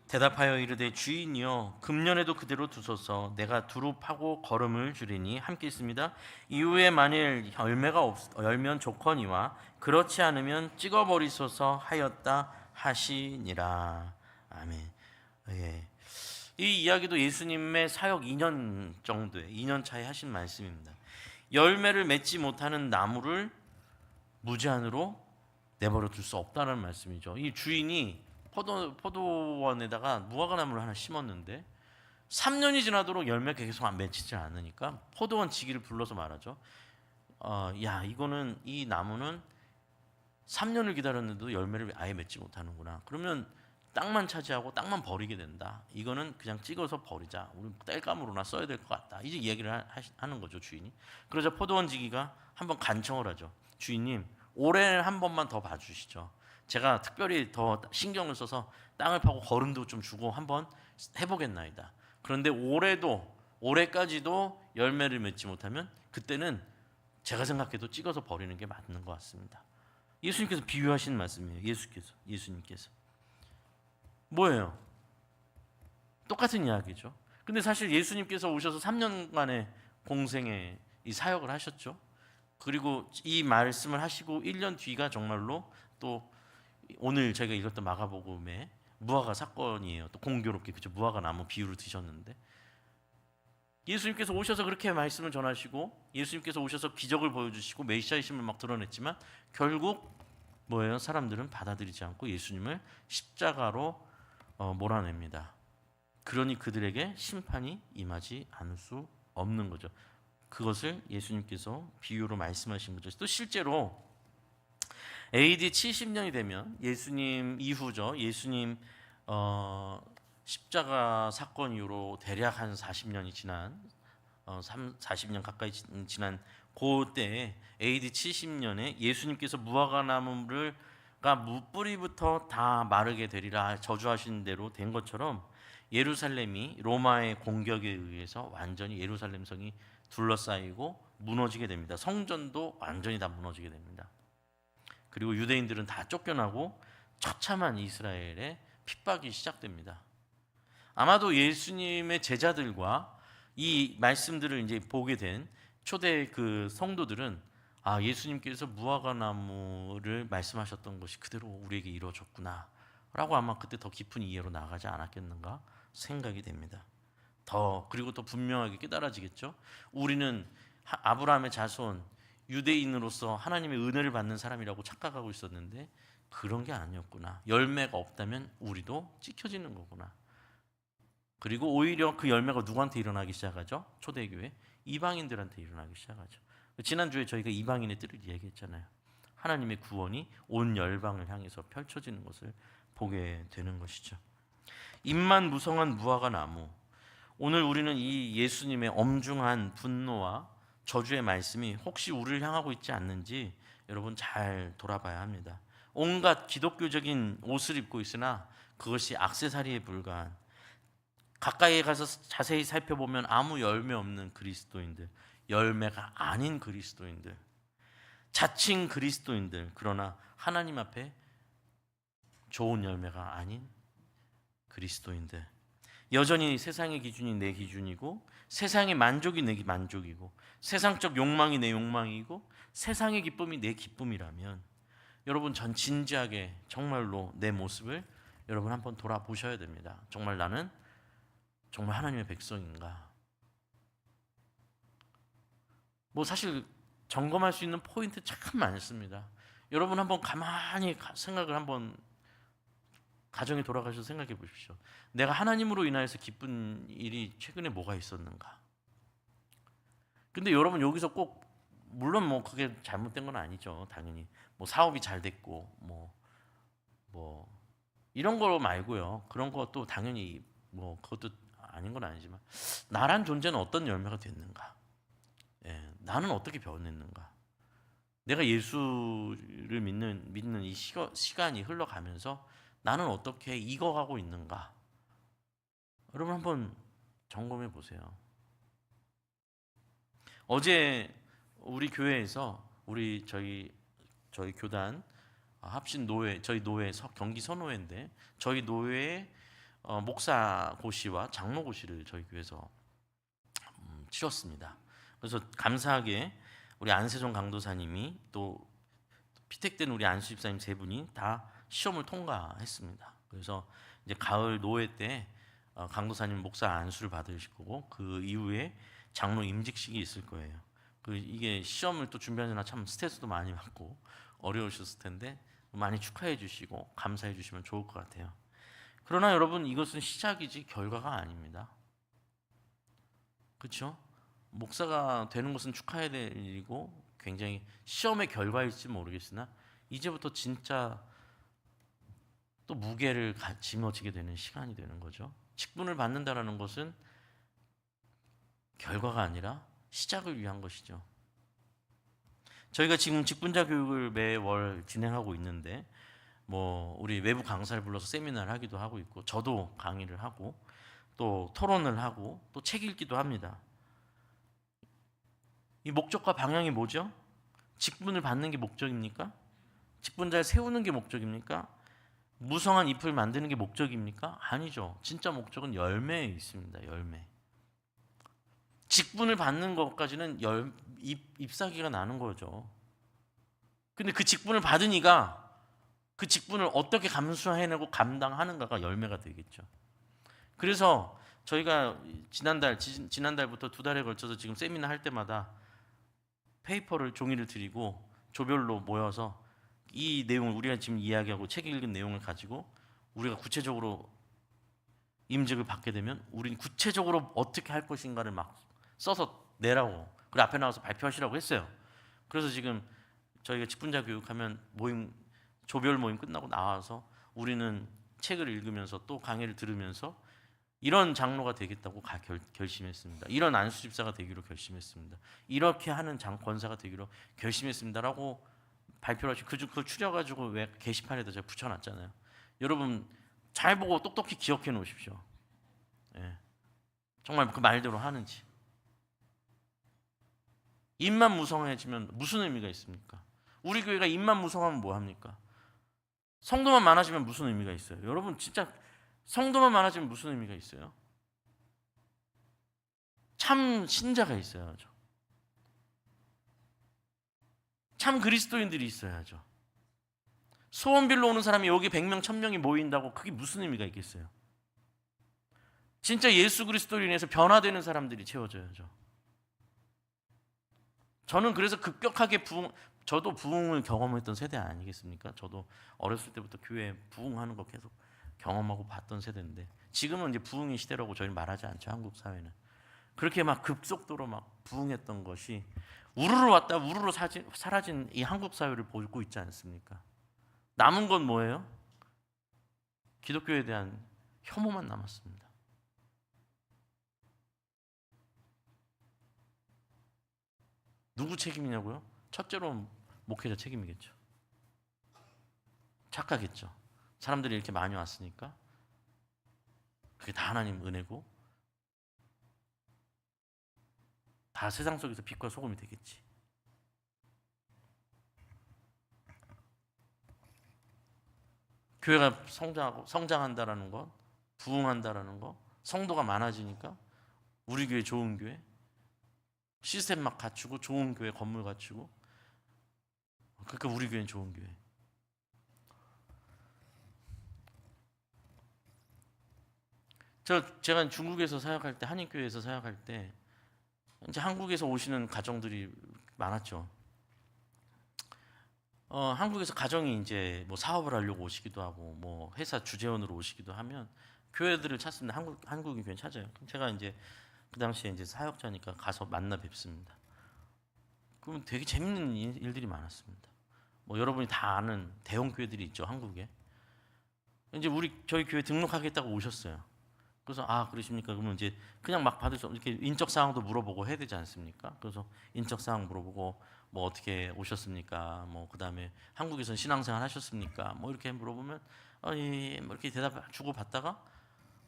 대답하여 이르되 주인이여 금년에도 그대로 두소서. 내가 두루 파고 거름을 주리니. 함께 있습니다. 이후에 만일 열면 좋거니와 그렇지 않으면 찍어버리소서 하였다 하시니라. 아멘. 예. 이 이야기도 예수님의 사역 2년 정도에 2년 차에 하신 말씀입니다. 열매를 맺지 못하는 나무를 무제한으로 내버려 둘 수 없다는 말씀이죠. 이 주인이 포도원에다가 무화과나무를 하나 심었는데 3년이 지나도록 열매가 계속 안 맺히지 않으니까 포도원 지기를 불러서 말하죠. 야, 이거는 이 나무는 3년을 기다렸는데도 열매를 아예 맺지 못하는구나. 그러면 땅만 차지하고 땅만 버리게 된다. 이거는 그냥 찍어서 버리자. 우리 땔감으로나 써야 될 것 같다. 이제 얘기를 하는 거죠, 주인이. 그러자 포도원 지기가 한번 간청을 하죠. 주인님, 올해 한 번만 더 봐주시죠. 제가 특별히 더 신경을 써서 땅을 파고 거름도 좀 주고 한번 해보겠나이다. 그런데 올해까지도 열매를 맺지 못하면 그때는 제가 생각해도 찍어서 버리는 게 맞는 것 같습니다. 예수님께서 비유하신 말씀이에요. 예수님께서 뭐예요? 똑같은 이야기죠. 근데 사실 예수님께서 오셔서 3년간의 공생의 이 사역을 하셨죠. 그리고 이 말씀을 하시고 1년 뒤가 정말로 또 오늘 저희가 읽었던 마가복음의 무화과 사건이에요. 또 공교롭게 그죠? 무화과 나무 비유를 드셨는데 예수님께서 오셔서 그렇게 말씀을 전하시고 예수님께서 오셔서 기적을 보여주시고 메시아이심을 막 드러냈지만 결국 뭐예요? 사람들은 받아들이지 않고 예수님을 십자가로 몰아냅니다. 그러니 그들에게 심판이 임하지 않을 수 없는 거죠. 그것을 예수님께서 비유로 말씀하신 거죠. 또 실제로 AD 70년이 되면 예수님 이후죠. 예수님 십자가 사건 이후로 대략 한 40년이 지난 40년 가까이 지난 그때에 AD 70년에 예수님께서 무화과나무가 뿌리부터 다 마르게 되리라 저주하신 대로 된 것처럼 예루살렘이 로마의 공격에 의해서 완전히 예루살렘 성이 둘러싸이고 무너지게 됩니다. 성전도 완전히 다 무너지게 됩니다. 그리고 유대인들은 다 쫓겨나고 처참한 이스라엘의 핍박이 시작됩니다. 아마도 예수님의 제자들과 이 말씀들을 이제 보게 된 초대 그 성도들은 예수님께서 무화과 나무를 말씀하셨던 것이 그대로 우리에게 이루어졌구나 라고 아마 그때 더 깊은 이해로 나가지 않았겠는가 생각이 됩니다. 그리고 더 분명하게 깨달아지겠죠. 우리는 아브라함의 자손, 유대인으로서 하나님의 은혜를 받는 사람이라고 착각하고 있었는데 그런 게 아니었구나. 열매가 없다면 우리도 찍혀지는 거구나. 그리고 오히려 그 열매가 누구한테 일어나기 시작하죠? 초대교회 이방인들한테 일어나기 시작하죠. 지난주에 저희가 이방인의 뜻을 이야기했잖아요. 하나님의 구원이 온 열방을 향해서 펼쳐지는 것을 보게 되는 것이죠. 잎만 무성한 무화과 나무. 오늘 우리는 이 예수님의 엄중한 분노와 저주의 말씀이 혹시 우리를 향하고 있지 않는지 여러분 잘 돌아봐야 합니다. 온갖 기독교적인 옷을 입고 있으나 그것이 액세서리에 불과한, 가까이 가서 자세히 살펴보면 아무 열매 없는 그리스도인들, 열매가 아닌 그리스도인들, 자칭 그리스도인들, 그러나 하나님 앞에 좋은 열매가 아닌 그리스도인들. 여전히 세상의 기준이 내 기준이고 세상의 만족이 내 만족이고 세상적 욕망이 내 욕망이고 세상의 기쁨이 내 기쁨이라면 여러분, 전 진지하게 정말로 내 모습을 여러분 한번 돌아보셔야 됩니다. 정말 나는 정말 하나님의 백성인가? 사실 점검할 수 있는 포인트 참 많습니다. 여러분 한번 가만히 생각을 한번 가정에 돌아가셔서 생각해 보십시오. 내가 하나님으로 인하여서 기쁜 일이 최근에 뭐가 있었는가? 근데 여러분 여기서 꼭 물론 그게 잘못된 건 아니죠. 당연히 사업이 잘 됐고 이런 거 말고요. 그런 것도 당연히 그것도 아닌 건 아니지만 나란 존재는 어떤 열매가 됐는가? 나는 어떻게 변했는가? 내가 예수를 믿는 이 시간이 흘러가면서 나는 어떻게 익어가고 있는가? 여러분 한번 점검해 보세요. 어제 우리 교회에서 저희 교단 합신 노회, 저희 노회 경기 선호회인데 저희 노회의 목사 고시와 장로 고시를 저희 교회에서 치렀습니다. 그래서 감사하게 우리 안세종 강도사님이 또 피택된 우리 안수 집사님 세 분이 다 시험을 통과했습니다. 그래서 이제 가을 노회 때 강도사님 목사 안수를 받으실 거고 그 이후에 장로 임직식이 있을 거예요. 이게 시험을 또 준비하느라 참 스트레스도 많이 받고 어려우셨을 텐데 많이 축하해 주시고 감사해 주시면 좋을 것 같아요. 그러나 여러분, 이것은 시작이지 결과가 아닙니다. 그렇죠? 목사가 되는 것은 축하해야 될 일이고 굉장히 시험의 결과일지 모르겠으나 이제부터 진짜 또 무게를 짊어지게 되는 시간이 되는 거죠. 직분을 받는다라는 것은 결과가 아니라 시작을 위한 것이죠. 저희가 지금 직분자 교육을 매월 진행하고 있는데 우리 외부 강사를 불러서 세미나를 하기도 하고 있고 저도 강의를 하고 또 토론을 하고 또 책 읽기도 합니다. 이 목적과 방향이 뭐죠? 직분을 받는 게 목적입니까? 직분자를 세우는 게 목적입니까? 무성한 잎을 만드는 게 목적입니까? 아니죠. 진짜 목적은 열매에 있습니다. 열매. 직분을 받는 것까지는 잎사귀가 나는 거죠. 근데 그 직분을 받으니까 그 직분을 어떻게 감수해내고 감당하는가가 열매가 되겠죠. 그래서 저희가 지난달부터 2달에 걸쳐서 지금 세미나 할 때마다 종이를 드리고 조별로 모여서 이 내용을 우리가 지금 이야기하고 책 읽은 내용을 가지고 우리가 구체적으로 임직을 받게 되면 우리는 구체적으로 어떻게 할 것인가를 막 써서 내라고, 그리고 앞에 나와서 발표하시라고 했어요. 그래서 지금 저희가 직분자 교육하면 조별 모임 끝나고 나와서 우리는 책을 읽으면서 또 강의를 들으면서 이런 장로가 되겠다고 결심했습니다. 이런 안수 집사가 되기로 결심했습니다. 이렇게 하는 권사가 되기로 결심했습니다라고 발표를 하시고 그걸 추려가지고 왜 게시판에다 제가 붙여놨잖아요. 여러분 잘 보고 똑똑히 기억해 놓으십시오. 정말 그 말대로 하는지. 입만 무성해지면 무슨 의미가 있습니까? 우리 교회가 입만 무성하면 뭐 합니까? 성도만 많아지면 무슨 의미가 있어요? 여러분 진짜 성도만 많아지면 무슨 의미가 있어요? 참 신자가 있어야죠. 참 그리스도인들이 있어야죠. 소원빌로 오는 사람이 여기 100명, 1000명이 모인다고 그게 무슨 의미가 있겠어요? 진짜 예수 그리스도로 인해서 변화되는 사람들이 채워져야죠. 저는 그래서 급격하게 저도 부흥을 경험했던 세대 아니겠습니까? 저도 어렸을 때부터 교회 부흥하는 거 계속 경험하고 봤던 세대인데 지금은 이제 부흥의 시대라고 저희는 말하지 않죠. 한국 사회는. 그렇게 막 급속도로 막 부흥했던 것이 우르르 왔다 우르르 사라진 이 한국 사회를 보고 있지 않습니까? 남은 건 뭐예요? 기독교에 대한 혐오만 남았습니다. 누구 책임이냐고요? 첫째로 목회자 책임이겠죠. 착각했죠. 사람들이 이렇게 많이 왔으니까 그게 다 하나님 은혜고 다 세상 속에서 빛과 소금이 되겠지. 교회가 성장한다라는 것, 부흥한다라는 것, 성도가 많아지니까 우리 교회 좋은 교회, 시스템 막 갖추고 좋은 교회 건물 갖추고 그러니까 우리 교회는 좋은 교회. 제가 중국에서 사역할 때 한인교회에서 사역할 때 이제 한국에서 오시는 가정들이 많았죠. 한국에서 가정이 이제 뭐 사업을 하려고 오시기도 하고 뭐 회사 주재원으로 오시기도 하면 교회들을 찾습니다. 한국인 교회 찾아요. 제가 이제 그 당시에 이제 사역자니까 가서 만나 뵙습니다. 그러면 되게 재밌는 일들이 많았습니다. 뭐 여러분이 다 아는 대형 교회들이 있죠, 한국에. 이제 저희 교회 등록하겠다고 오셨어요. 그래서 그러십니까? 그러면 이제 그냥 막 받을 수 이렇게 인적 사항도 물어보고 해야 되지 않습니까? 그래서 인적 사항 물어보고 뭐 어떻게 오셨습니까? 뭐 그다음에 한국에서는 신앙생활 하셨습니까? 뭐 이렇게 물어보면 예, 뭐 이렇게 대답 주고 받다가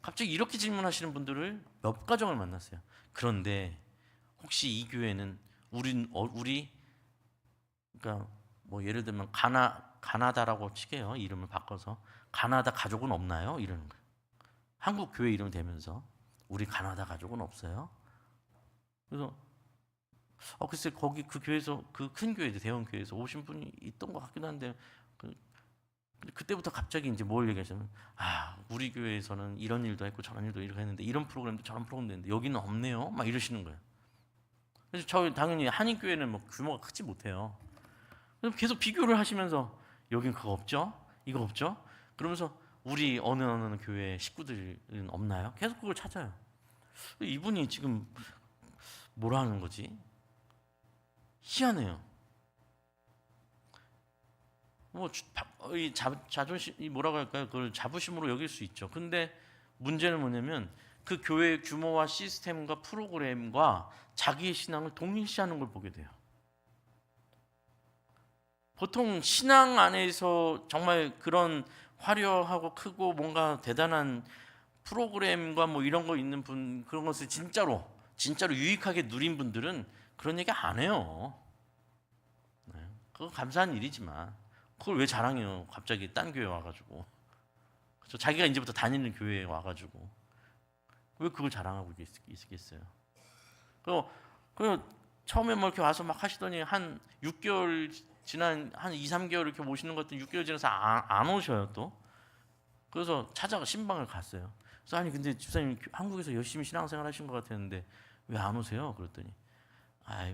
갑자기 이렇게 질문하시는 분들을 몇 가정을 만났어요. 그런데 혹시 이 교회는 우리 그러니까 뭐 예를 들면 가나다라고 치게요. 이름을 바꿔서 가나다 가족은 없나요? 이러는 거예요. 한국 교회 이름 대면서 우리 가나다 가족은 없어요. 그래서 글쎄 거기 그 교회에서 그 큰 교회 대형 교회에서 오신 분이 있던 것 같기도 한데 그때부터 갑자기 이제 뭘 얘기하시냐면 우리 교회에서는 이런 일도 했고 저런 일도 이렇게 했는데 이런 프로그램도 저런 프로그램도 했는데 여기는 없네요. 막 이러시는 거예요. 그래서 저 당연히 한인 교회는 뭐 규모가 크지 못해요. 그래서 계속 비교를 하시면서 여긴 그거 없죠? 이거 없죠? 그러면서 우리 어느 교회 식구들은 없나요? 계속 그걸 찾아요. 이분이 지금 뭐라 하는 거지? 희한해요. 뭐 자존심 뭐라고 할까요? 그걸 자부심으로 여길 수 있죠. 근데 문제는 뭐냐면 그 교회의 규모와 시스템과 프로그램과 자기의 신앙을 동일시하는 걸 보게 돼요. 보통 신앙 안에서 정말 그런 화려하고 크고 뭔가 대단한 프로그램과 뭐 이런 거 있는 분 그런 것을 진짜로 유익하게 누린 분들은 그런 얘기 안 해요. 네. 그거 감사한 일이지만 그걸 왜 자랑해요? 갑자기 딴 교회 와가지고 그렇죠? 자기가 이제부터 다니는 교회에 와가지고 왜 그걸 자랑하고 있겠어요? 그리고 처음에 뭐 이렇게 와서 막 하시더니 한 6개월 지난 한 2, 3개월 이렇게 모시는 것도 6개월 지나서 안 오셔요 또. 그래서 신방을 갔어요. 그래서 아니 근데 집사님 한국에서 열심히 신앙생활 하신 것 같았는데 왜 안 오세요? 그랬더니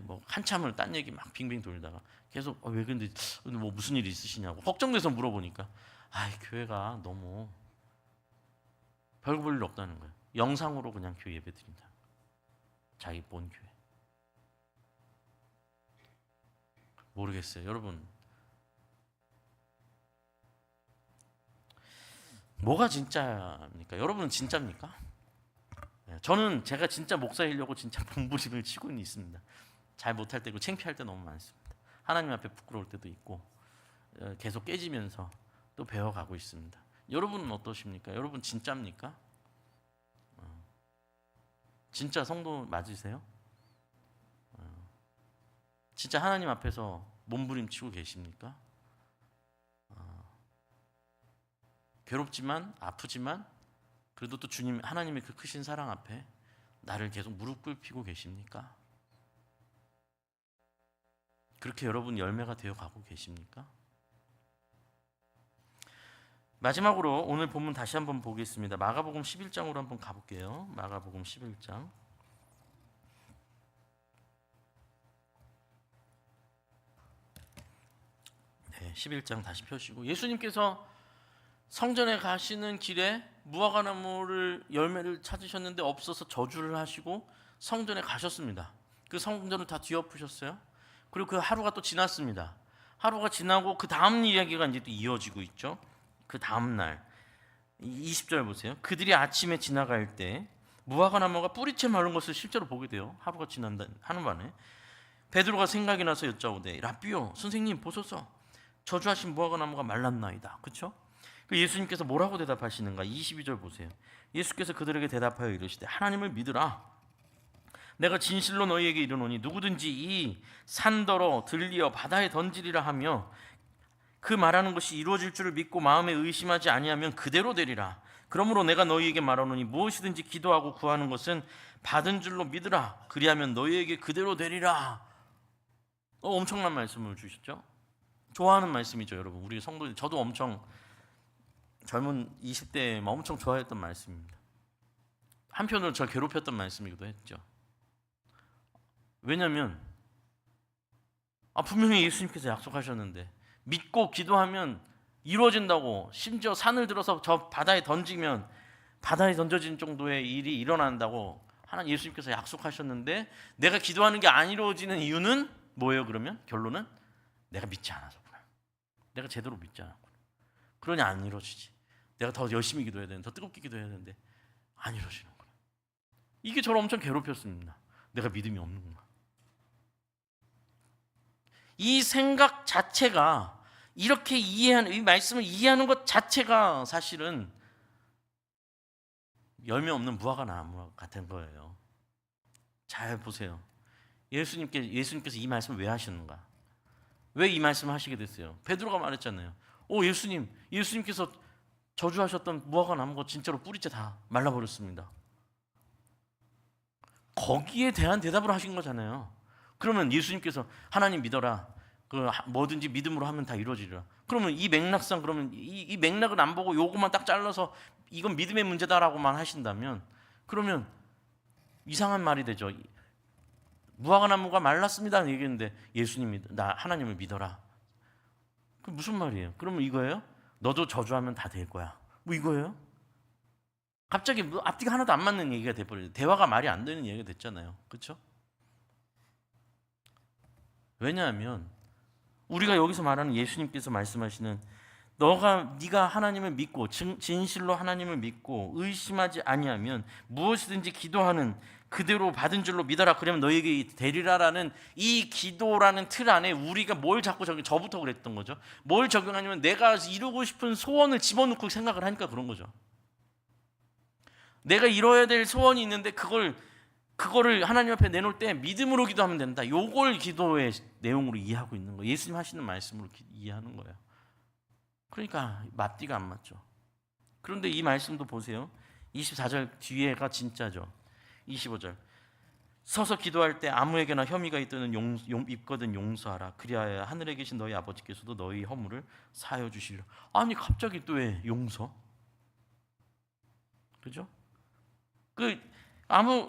뭐 한참을 딴 얘기 막 빙빙 돌다가 계속 왜 근데 뭐 무슨 일 있으시냐고 걱정돼서 물어보니까 교회가 너무 별 볼 일 없다는 거예요. 영상으로 그냥 교회 예배 드린다. 자기 본 교회. 모르겠어요. 여러분 뭐가 진짜입니까? 여러분은 진짜입니까? 저는 제가 진짜 목사이려고 진짜 몸부림을 치고 있습니다. 잘 못할 때고 창피할 때 너무 많습니다. 하나님 앞에 부끄러울 때도 있고 계속 깨지면서 또 배워가고 있습니다. 여러분은 어떠십니까? 여러분 진짜입니까? 진짜 성도 맞으세요? 진짜 하나님 앞에서 몸부림치고 계십니까? 괴롭지만 아프지만 그래도 또 주님 하나님의 그 크신 사랑 앞에 나를 계속 무릎 꿇히고 계십니까? 그렇게 여러분 열매가 되어 가고 계십니까? 마지막으로 오늘 본문 다시 한번 보겠습니다. 마가복음 11장으로 한번 가볼게요. 마가복음 11장. 네, 11장 다시 펴시고, 예수님께서 성전에 가시는 길에 무화과나무를 열매를 찾으셨는데 없어서 저주를 하시고 성전에 가셨습니다. 그 성전을 다 뒤엎으셨어요. 그리고 그 하루가 또 지났습니다. 하루가 지나고 그 다음 이야기가 이제 또 이어지고 있죠. 그 다음 날 20절 보세요. 그들이 아침에 지나갈 때 무화과나무가 뿌리채 마른 것을 실제로 보게 돼요. 하루가 지난다 하는 만에 베드로가 생각이 나서 여짜오되 라삐요 선생님 보소서 저주하신 무화과나무가 말랐나이다. 그렇죠? 예수님께서 뭐라고 대답하시는가? 22절 보세요. 예수께서 그들에게 대답하여 이르시되 하나님을 믿으라. 내가 진실로 너희에게 이르노니 누구든지 이 산더러 들리어 바다에 던지리라 하며 그 말하는 것이 이루어질 줄을 믿고 마음에 의심하지 아니하면 그대로 되리라. 그러므로 내가 너희에게 말하노니 무엇이든지 기도하고 구하는 것은 받은 줄로 믿으라. 그리하면 너희에게 그대로 되리라. 엄청난 말씀을 주셨죠? 좋아하는 말씀이죠, 여러분. 우리 성도들, 저도 엄청 젊은 20대에 엄청 좋아했던 말씀입니다. 한편으로 저를 괴롭혔던 말씀이기도 했죠. 왜냐하면 분명히 예수님께서 약속하셨는데 믿고 기도하면 이루어진다고, 심지어 산을 들어서 저 바다에 던지면 바다에 던져진 정도의 일이 일어난다고 하나님 예수님께서 약속하셨는데 내가 기도하는 게 안 이루어지는 이유는 뭐예요? 그러면 결론은 내가 믿지 않아서구나. 내가 제대로 믿지 않았구나. 그러니 안 이루어지지. 내가 더 열심히 기도해야 되는데, 더 뜨겁게 기도해야 되는데 안 이루어지는구나. 이게 저를 엄청 괴롭혔습니다. 내가 믿음이 없는구나. 이 생각 자체가, 이렇게 이해하는, 이 말씀을 이해하는 것 자체가 사실은 열매 없는 무화과나무 같은 거예요. 잘 보세요. 예수님께서 이 말씀을 왜 하셨는가? 왜 이 말씀을 하시게 됐어요? 베드로가 말했잖아요. 예수님께서 저주하셨던 무화과나무가 진짜로 뿌리째 다 말라버렸습니다. 거기에 대한 대답을 하신 거잖아요. 그러면 예수님께서 하나님 믿어라. 뭐든지 믿음으로 하면 다 이루어지리라. 그러면 이 맥락상, 그러면 이 맥락을 안 보고 요것만 딱 잘라서 이건 믿음의 문제다라고만 하신다면, 그러면 이상한 말이 되죠. 무화과나무가 말랐습니다는 얘기했는데 나 하나님을 믿어라. 그 무슨 말이에요? 그러면 이거예요? 너도 저주하면 다 될 거야. 뭐 이거예요? 갑자기 앞뒤가 하나도 안 맞는 얘기가 돼버려요. 대화가 말이 안 되는 얘기가 됐잖아요. 그렇죠? 왜냐하면 우리가 여기서 말하는 예수님께서 말씀하시는 네가 하나님을 믿고 진실로 하나님을 믿고 의심하지 아니하면 무엇이든지 기도하는 그대로 받은 줄로 믿어라. 그러면 너에게 되리라라는 이 기도라는 틀 안에 우리가 뭘 자꾸 저부터 그랬던 거죠. 뭘 적용하냐면 내가 이루고 싶은 소원을 집어넣고 생각을 하니까 그런 거죠. 내가 이뤄야 될 소원이 있는데 그거를 하나님 앞에 내놓을 때 믿음으로 기도하면 된다. 요걸 기도의 내용으로 이해하고 있는 거예요. 예수님 하시는 말씀으로 이해하는 거예요. 그러니까 앞뒤가 안 맞죠. 그런데 이 말씀도 보세요. 24절 뒤에가 진짜죠. 25절 서서 기도할 때 아무에게나 혐의가 있거든 용서하라. 그리하여 하늘에 계신 너희 아버지께서도 너희 허물을 사하여 주시리라. 아니 갑자기 또 왜 용서? 그죠?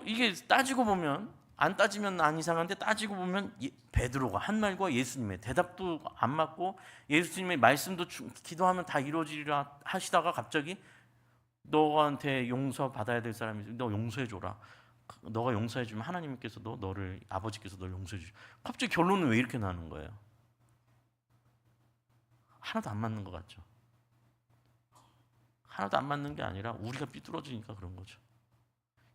이게 따지고 보면, 안 따지면 안 이상한데 따지고 보면 베드로가 한 말과 예수님의 대답도 안 맞고 예수님의 말씀도 기도하면 다 이루어지리라 하시다가 갑자기 너한테 용서 받아야 될 사람이 너 용서해 줘라. 너가 용서해 주면 하나님께서도 아버지께서 너를 용서해 주시고, 갑자기 결론은 왜 이렇게 나는 거예요? 하나도 안 맞는 것 같죠. 하나도 안 맞는 게 아니라 우리가 삐뚤어지니까 그런 거죠.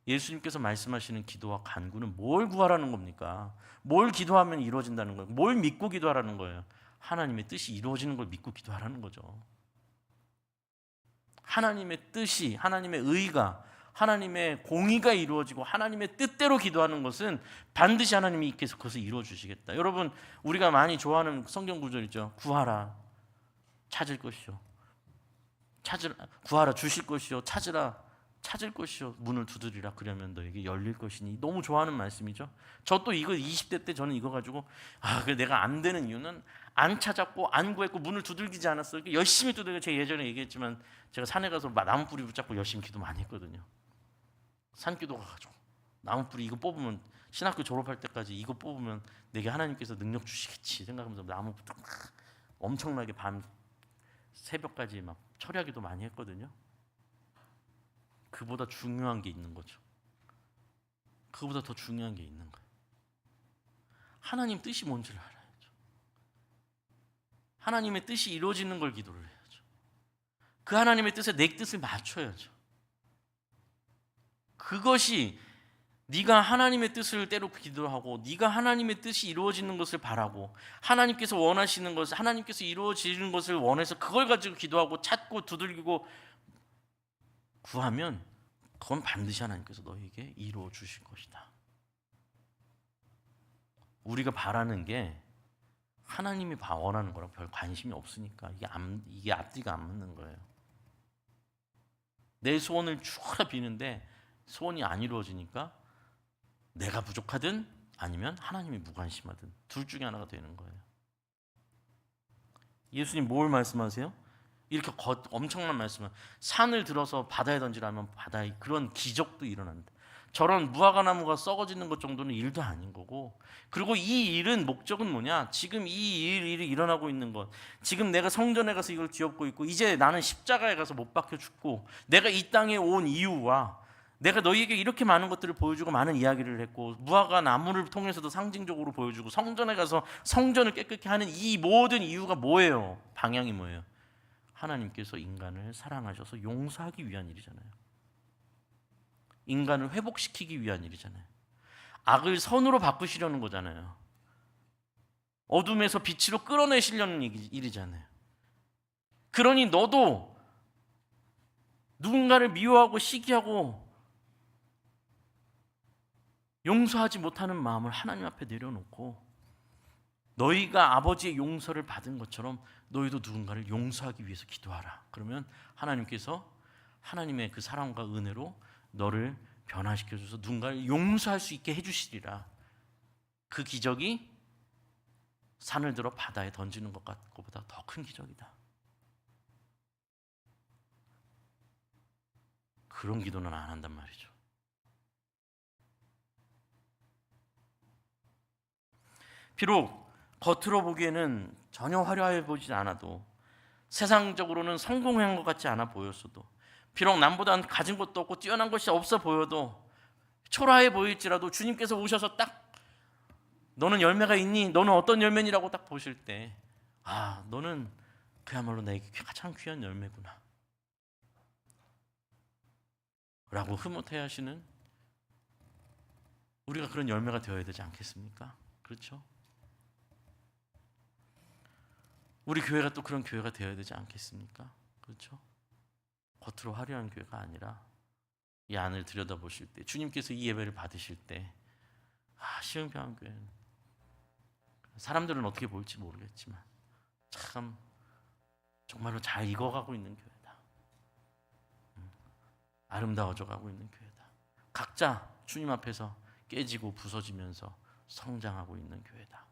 예수님께서 말씀하시는 기도와 간구는 뭘 구하라는 겁니까? 뭘 기도하면 이루어진다는 거예요? 뭘 믿고 기도하라는 거예요? 하나님의 뜻이 이루어지는 걸 믿고 기도하라는 거죠. 하나님의 뜻이, 하나님의 의가 하나님의 공의가 이루어지고 하나님의 뜻대로 기도하는 것은 반드시 하나님께서 그것을 이루어 주시겠다. 여러분, 우리가 많이 좋아하는 성경 구절이죠. 구하라 찾을 것이요, 구하라 주실 것이요, 찾을 것이요, 문을 두드리라 그러면 너에게 열릴 것이니. 너무 좋아하는 말씀이죠. 저 또 이거 20대 때 저는 이거 가지고 그래 내가 안 되는 이유는 안 찾았고 안 구했고 문을 두들기지 않았어요. 열심히 두들겨. 제가 예전에 얘기했지만 제가 산에 가서 나무 뿌리 붙잡고 열심히 기도 많이 했거든요. 산기도 가가지고 나무 뿌리 이거 뽑으면, 신학교 졸업할 때까지 이거 뽑으면 내게 하나님께서 능력 주시겠지 생각하면서 나무부터 막 엄청나게 밤 새벽까지 막 철야기도 많이 했거든요. 그보다 중요한 게 있는 거죠. 그보다 더 중요한 게 있는 거예요. 하나님 뜻이 뭔지를 알아야죠. 하나님의 뜻이 이루어지는 걸 기도를 해야죠. 그 하나님의 뜻에 내 뜻을 맞춰야죠. 그것이 네가 하나님의 뜻을 때로 기도하고 네가 하나님의 뜻이 이루어지는 것을 바라고 하나님께서 원하시는 것을, 하나님께서 이루어지는 것을 원해서 그걸 가지고 기도하고 찾고 두들기고 구하면 그건 반드시 하나님께서 너에게 이루어 주실 것이다. 우리가 바라는 게 하나님이 원하는 거랑 별 관심이 없으니까 이게 앞뒤가 안 맞는 거예요. 내 소원을 추구라 비는데 소원이 안 이루어지니까 내가 부족하든 아니면 하나님이 무관심하든 둘 중에 하나가 되는 거예요. 예수님 뭘 말씀하세요? 이렇게 엄청난 말씀을, 산을 들어서 바다에 던지라면 바다에 그런 기적도 일어난다. 저런 무화과 나무가 썩어지는 것 정도는 일도 아닌 거고, 그리고 이 일은 목적은 뭐냐? 지금 이 일이 일어나고 있는 것, 지금 내가 성전에 가서 이걸 뒤엎고 있고 이제 나는 십자가에 가서 못 박혀 죽고 내가 이 땅에 온 이유와 내가 너희에게 이렇게 많은 것들을 보여주고 많은 이야기를 했고 무화과 나무를 통해서도 상징적으로 보여주고 성전에 가서 성전을 깨끗게 하는 이 모든 이유가 뭐예요? 방향이 뭐예요? 하나님께서 인간을 사랑하셔서 용서하기 위한 일이잖아요. 인간을 회복시키기 위한 일이잖아요. 악을 선으로 바꾸시려는 거잖아요. 어둠에서 빛으로 끌어내시려는 일이잖아요. 그러니 너도 누군가를 미워하고 시기하고 용서하지 못하는 마음을 하나님 앞에 내려놓고 너희가 아버지의 용서를 받은 것처럼 너희도 누군가를 용서하기 위해서 기도하라. 그러면 하나님께서 하나님의 그 사랑과 은혜로 너를 변화시켜줘서 누군가를 용서할 수 있게 해주시리라. 그 기적이 산을 들어 바다에 던지는 것보다 더 큰 기적이다. 그런 기도는 안 한단 말이죠. 비록 겉으로 보기에는 전혀 화려해 보이지 않아도, 세상적으로는 성공한 것 같지 않아 보였어도, 비록 남보다 가진 것도 없고 뛰어난 것이 없어 보여도, 초라해 보일지라도 주님께서 오셔서 딱 너는 열매가 있니? 너는 어떤 열매니라고 딱 보실 때, 너는 그야말로 나에게 가장 귀한 열매구나 라고 흐뭇해 하시는 우리가 그런 열매가 되어야 되지 않겠습니까? 그렇죠? 우리 교회가 또 그런 교회가 되어야 되지 않겠습니까? 그렇죠? 겉으로 화려한 교회가 아니라 이 안을 들여다보실 때, 주님께서 이 예배를 받으실 때, 시흥평안교회는 사람들은 어떻게 볼지 모르겠지만 참 정말로 잘 익어가고 있는 교회다. 아름다워져 가고 있는 교회다. 각자 주님 앞에서 깨지고 부서지면서 성장하고 있는 교회다.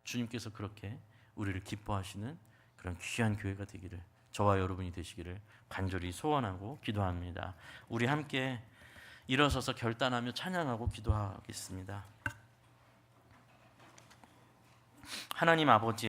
주님께서 그렇게 우리를 기뻐하시는 그런 귀한 교회가 되기를, 저와 여러분이 되시기를 간절히 소원하고 기도합니다. 우리 함께 일어서서 결단하며 찬양하고 기도하겠습니다. 하나님 아버지,